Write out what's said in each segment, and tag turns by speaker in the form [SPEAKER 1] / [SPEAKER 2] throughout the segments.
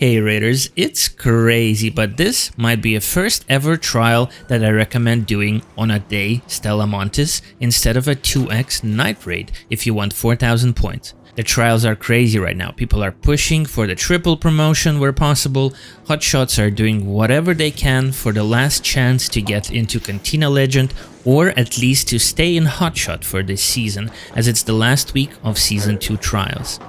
[SPEAKER 1] Hey Raiders, it's crazy, but this might be a first ever trial that I recommend doing on a day Stella Montis instead of a 2x night raid if you want 4000 points. The trials are crazy right now. People are pushing for the triple promotion where possible. Hotshots are doing whatever they can for the last chance to get into Cantina Legend or at least to stay in Hotshot for this season, as it's the last week of Season 2 trials.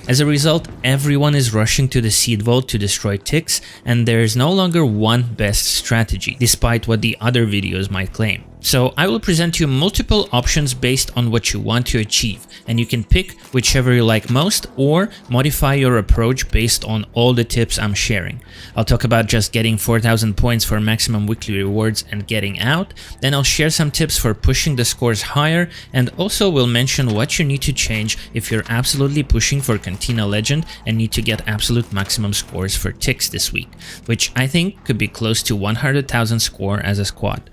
[SPEAKER 1] As a result, everyone is rushing to the seed vault to destroy TICKS, and there is no longer one best strategy, despite what the other videos might claim. So I will present you multiple options based on what you want to achieve, and you can pick whichever you like most or modify your approach based on all the tips I'm sharing. I'll talk about just getting 4000 points for maximum weekly rewards and getting out, then I'll share some tips for pushing the scores higher, and also will mention what you need to change if you're absolutely pushing for Cantina Legend and need to get absolute maximum scores for TICKS this week, which I think could be close to 100,000 score as a squad.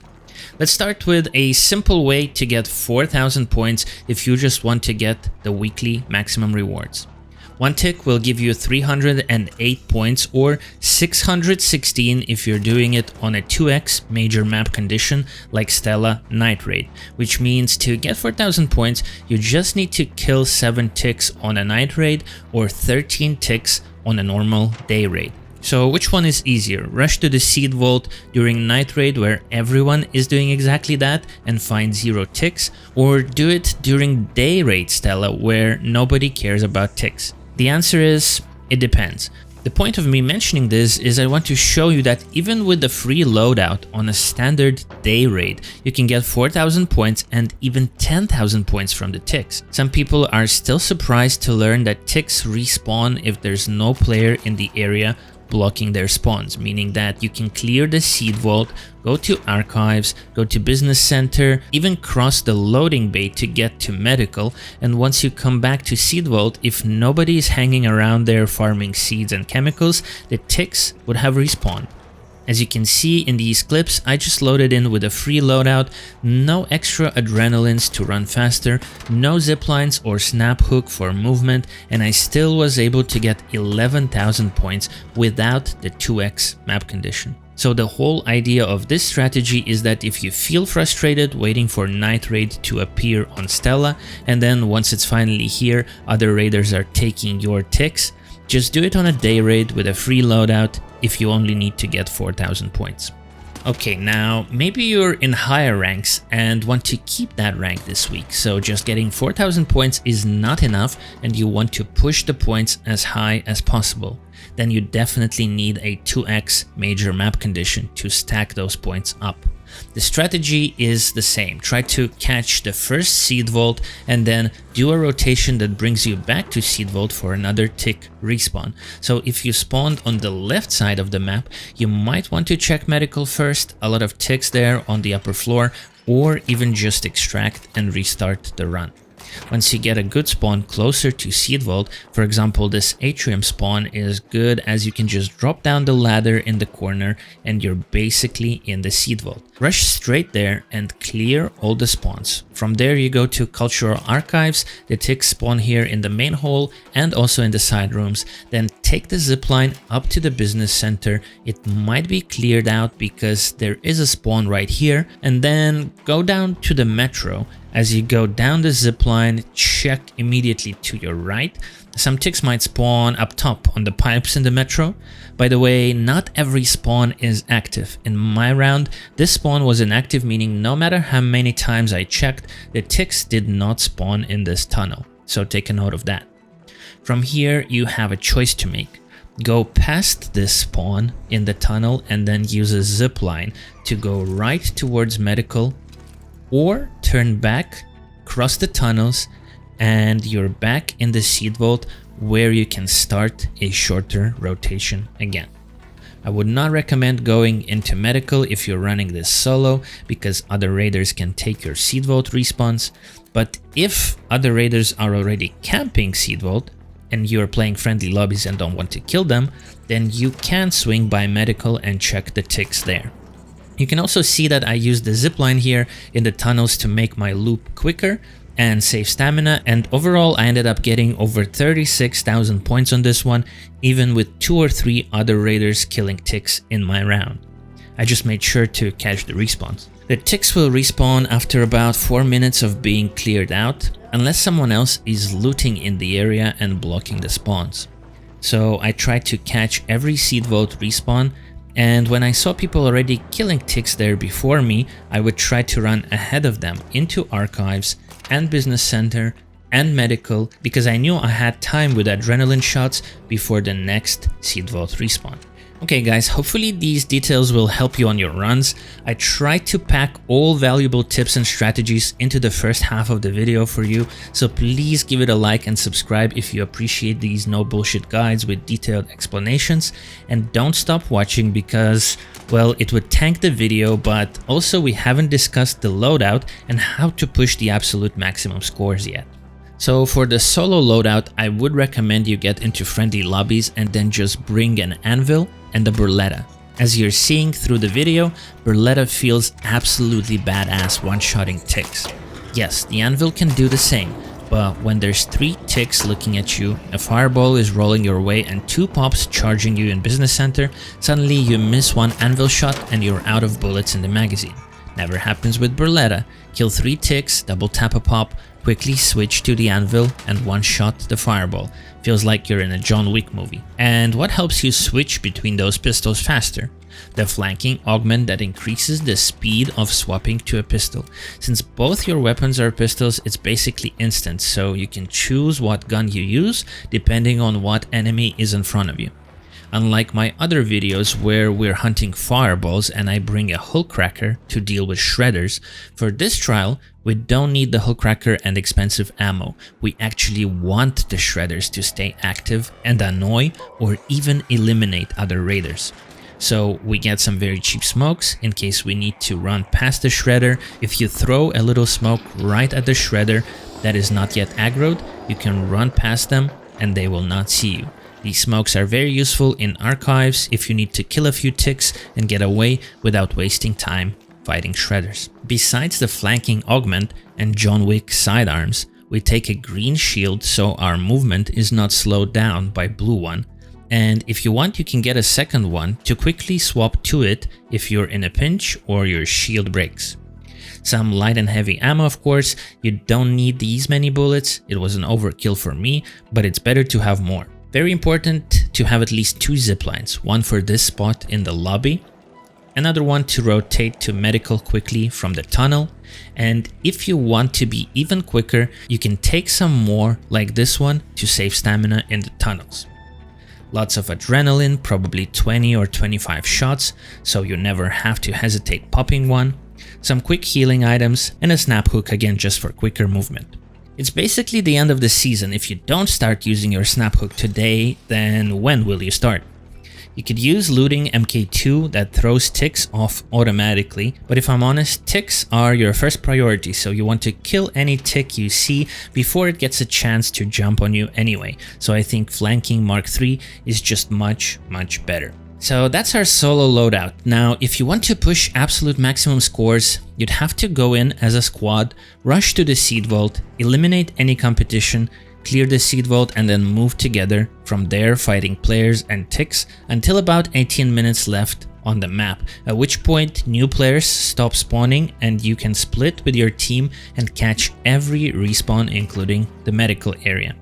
[SPEAKER 1] Let's start with a simple way to get 4000 points if you just want to get the weekly maximum rewards. One tick will give you 308 points or 616 if you're doing it on a 2x major map condition like Stella Night Raid, which means to get 4000 points you just need to kill 7 ticks on a night raid or 13 ticks on a normal day raid. So which one is easier? Rush to the seed vault during night raid where everyone is doing exactly that and find 0 ticks, or do it during day raid Stella where nobody cares about ticks? The answer is, it depends. The point of me mentioning this is I want to show you that even with the free loadout on a standard day raid, you can get 4000 points and even 10,000 points from the ticks. Some people are still surprised to learn that ticks respawn if there's no player in the area blocking their spawns, meaning that you can clear the seed vault, go to archives, go to business center, even cross the loading bay to get to medical, and once you come back to seed vault, if nobody is hanging around there farming seeds and chemicals, the ticks would have respawned. As you can see in these clips, I just loaded in with a free loadout, no extra adrenalines to run faster, no ziplines or snap hook for movement, and I still was able to get 11,000 points without the 2x map condition. So the whole idea of this strategy is that if you feel frustrated waiting for night raid to appear on Stella, and then once it's finally here, other raiders are taking your ticks, just do it on a day raid with a free loadout if you only need to get 4000 points. Okay, now maybe you're in higher ranks and want to keep that rank this week, so just getting 4000 points is not enough and you want to push the points as high as possible. Then you definitely need a 2x major map condition to stack those points up. The strategy is the same. Try to catch the first seed vault and then do a rotation that brings you back to seed vault for another tick respawn. So if you spawned on the left side of the map, you might want to check medical first, a lot of ticks there on the upper floor, or even just extract and restart the run. Once you get a good spawn closer to seed vault, for example this atrium spawn is good as you can just drop down the ladder in the corner and you're basically in the seed vault. Rush straight there and clear all the spawns. From there you go to cultural archives, the ticks spawn here in the main hall and also in the side rooms. Then take the zipline up to the business center, it might be cleared out because there is a spawn right here, and then go down to the metro. As you go down the zipline, check immediately to your right. Some ticks might spawn up top on the pipes in the metro. By the way, not every spawn is active. In my round, this spawn was inactive, meaning no matter how many times I checked, the ticks did not spawn in this tunnel. So take a note of that. From here, you have a choice to make. Go past this spawn in the tunnel and then use a zipline to go right towards medical, or turn back, cross the tunnels, and you're back in the seed vault where you can start a shorter rotation again. I would not recommend going into medical if you're running this solo because other raiders can take your seed vault respawns, but if other raiders are already camping seed vault and you're playing friendly lobbies and don't want to kill them, then you can swing by medical and check the ticks there. You can also see that I used the zipline here in the tunnels to make my loop quicker, and save stamina, and overall I ended up getting over 36,000 points on this one, even with 2 or 3 other raiders killing ticks in my round. I just made sure to catch the respawns. The ticks will respawn after about 4 minutes of being cleared out, unless someone else is looting in the area and blocking the spawns. So I tried to catch every seed vault respawn, and when I saw people already killing ticks there before me, I would try to run ahead of them into archives and business center and medical, because I knew I had time with adrenaline shots before the next seed vault respawn. Okay guys, hopefully these details will help you on your runs. I tried to pack all valuable tips and strategies into the first half of the video for you, so please give it a like and subscribe if you appreciate these no bullshit guides with detailed explanations, and don't stop watching because, well, it would tank the video, but also we haven't discussed the loadout and how to push the absolute maximum scores yet. So for the solo loadout, I would recommend you get into friendly lobbies and then just bring an Anvil and the Burletta. As you're seeing through the video, Burletta feels absolutely badass one-shotting ticks. Yes, the Anvil can do the same, but when there's 3 ticks looking at you, a fireball is rolling your way and 2 pops charging you in business center, suddenly you miss 1 Anvil shot and you're out of bullets in the magazine. Never happens with Burletta. Kill 3 ticks, double tap a pop, quickly switch to the Anvil and one-shot the fireball. Feels like you're in a John Wick movie. And what helps you switch between those pistols faster? The flanking augment that increases the speed of swapping to a pistol. Since both your weapons are pistols, it's basically instant, so you can choose what gun you use depending on what enemy is in front of you. Unlike my other videos where we're hunting fireballs and I bring a hull cracker to deal with shredders, for this trial we don't need the hull cracker and expensive ammo. We actually want the shredders to stay active and annoy or even eliminate other raiders. So we get some very cheap smokes in case we need to run past the shredder. If you throw a little smoke right at the shredder that is not yet aggroed, you can run past them and they will not see you. These smokes are very useful in archives if you need to kill a few ticks and get away without wasting time fighting shredders. Besides the flanking augment and John Wick sidearms, we take a green shield so our movement is not slowed down by blue one, and if you want you can get a second one to quickly swap to it if you're in a pinch or your shield breaks. Some light and heavy ammo, of course. You don't need these many bullets, it was an overkill for me, but it's better to have more. Very important to have at least 2 ziplines, one for this spot in the lobby, another one to rotate to medical quickly from the tunnel, and if you want to be even quicker, you can take some more like this one to save stamina in the tunnels. Lots of adrenaline, probably 20 or 25 shots, so you never have to hesitate popping one, some quick healing items, and a snap hook again just for quicker movement. It's basically the end of the season. If you don't start using your snap hook today, then when will you start? You could use looting MK2 that throws ticks off automatically, but if I'm honest, ticks are your first priority, so you want to kill any tick you see before it gets a chance to jump on you anyway. So I think flanking Mark III is just much better. So that's our solo loadout. Now, if you want to push absolute maximum scores, you'd have to go in as a squad, rush to the seed vault, eliminate any competition, clear the seed vault, and then move together from there fighting players and ticks until about 18 minutes left on the map, at which point new players stop spawning and you can split with your team and catch every respawn including the medical area.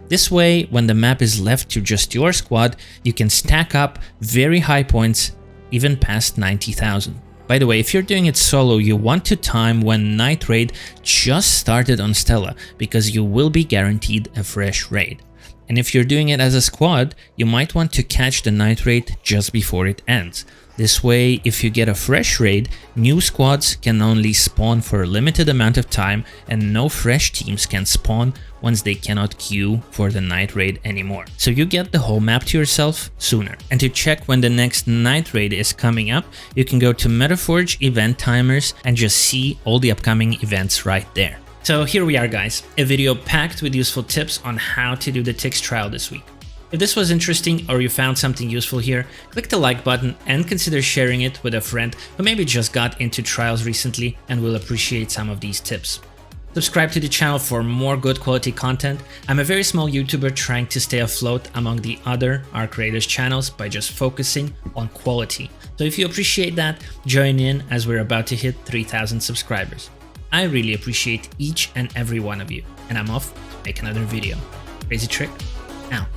[SPEAKER 1] This way, when the map is left to just your squad, you can stack up very high points, even past 90,000. By the way, if you're doing it solo, you want to time when Night Raid just started on Stella, because you will be guaranteed a fresh raid. And if you're doing it as a squad, you might want to catch the Night Raid just before it ends. This way, if you get a fresh raid, new squads can only spawn for a limited amount of time and no fresh teams can spawn once they cannot queue for the night raid anymore. So you get the whole map to yourself sooner. And to check when the next night raid is coming up, you can go to Metaforge event timers and just see all the upcoming events right there. So here we are guys, a video packed with useful tips on how to do the TICKS trial this week. If this was interesting or you found something useful here, click the like button and consider sharing it with a friend who maybe just got into trials recently and will appreciate some of these tips. Subscribe to the channel for more good quality content. I'm a very small YouTuber trying to stay afloat among the other ARC Raiders channels by just focusing on quality. So if you appreciate that, join in as we're about to hit 3,000 subscribers. I really appreciate each and every one of you, and I'm off to make another video. Crazy Trick, out.